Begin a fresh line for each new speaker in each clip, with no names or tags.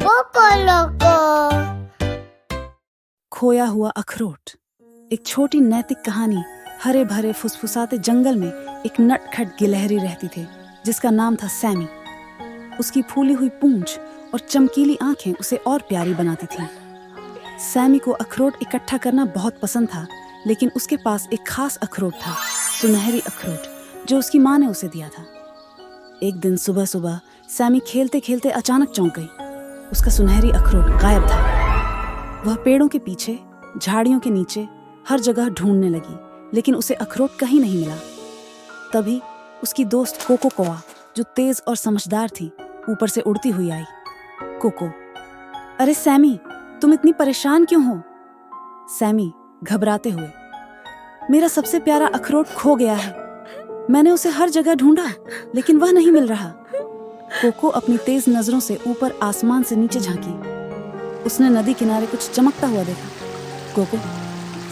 Cocoa लोको।
खोया हुआ अखरोट। एक छोटी नैतिक कहानी। हरे भरे फुसफुसाते जंगल में एक नटखट गिलहरी रहती थी जिसका नाम था सैमी। उसकी फूली हुई पूंछ और चमकीली आंखें उसे और प्यारी बनाती थीं। सैमी को अखरोट इकट्ठा करना बहुत पसंद था, लेकिन उसके पास एक खास अखरोट था, सुनहरी अखरोट, जो उसकी माँ ने उसे दिया था। एक दिन सुबह सुबह सैमी खेलते खेलते अचानक चौंक गई। उसका सुनहरी अखरोट गायब था। वह पेड़ों के पीछे, झाड़ियों के नीचे हर जगह ढूंढने लगी, लेकिन उसे अखरोट कहीं नहीं मिला। तभी उसकी दोस्त कोको कौआ, जो तेज और समझदार थी, ऊपर से उड़ती हुई आई। कोको, अरे सैमी, तुम इतनी परेशान क्यों हो? सैमी घबराते हुए, मेरा सबसे प्यारा अखरोट खो गया है। मैंने उसे हर जगह ढूंढा, लेकिन वह नहीं मिल रहा। कोको अपनी तेज नजरों से ऊपर आसमान से नीचे झांकी। उसने नदी किनारे कुछ चमकता हुआ देखा। कोको,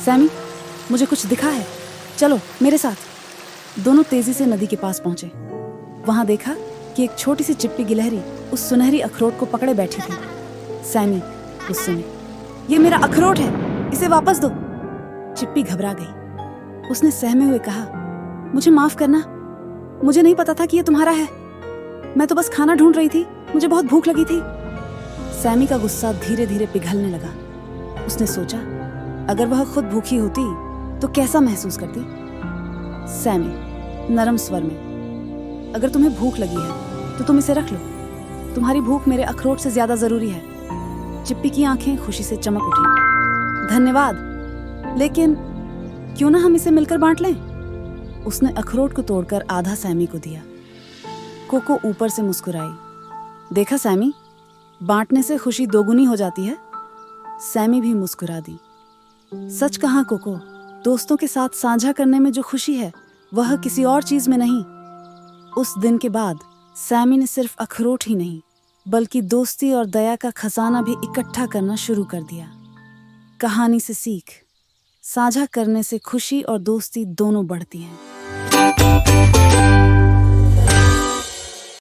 सैमी, मुझे कुछ दिखा है, चलो मेरे साथ। दोनों तेजी से नदी के पास पहुंचे। वहां देखा कि एक छोटी सी चिप्पी गिलहरी उस सुनहरी अखरोट को पकड़े बैठी थी। सैमी गुस्से में, ये मेरा अखरोट है, इसे वापस दो। चिप्पी घबरा गई। उसने सहमे हुए कहा, मुझे माफ करना, मुझे नहीं पता था कि ये तुम्हारा है। मैं तो बस खाना ढूंढ रही थी, मुझे बहुत भूख लगी थी। सैमी का गुस्सा धीरे धीरे पिघलने लगा। उसने सोचा, अगर वह खुद भूखी होती तो कैसा महसूस करती। सैमी नरम स्वर में, अगर तुम्हें भूख लगी है तो तुम इसे रख लो। तुम्हारी भूख मेरे अखरोट से ज्यादा जरूरी है। चिप्पी की आंखें खुशी से चमक उठी। धन्यवाद, लेकिन क्यों ना हम इसे मिलकर बांट लें? उसने अखरोट को तोड़कर आधा सैमी को दिया। कोको ऊपर से मुस्कुराई। देखा सैमी, बांटने से खुशी दोगुनी हो जाती है। सैमी भी मुस्कुरा दी। सच कहा कोको, दोस्तों के साथ साझा करने में जो खुशी है वह किसी और चीज में नहीं। उस दिन के बाद सैमी ने सिर्फ अखरोट ही नहीं, बल्कि दोस्ती और दया का खजाना भी इकट्ठा करना शुरू कर दिया। कहानी से सीख, साझा करने से खुशी और दोस्ती दोनों बढ़ती हैं।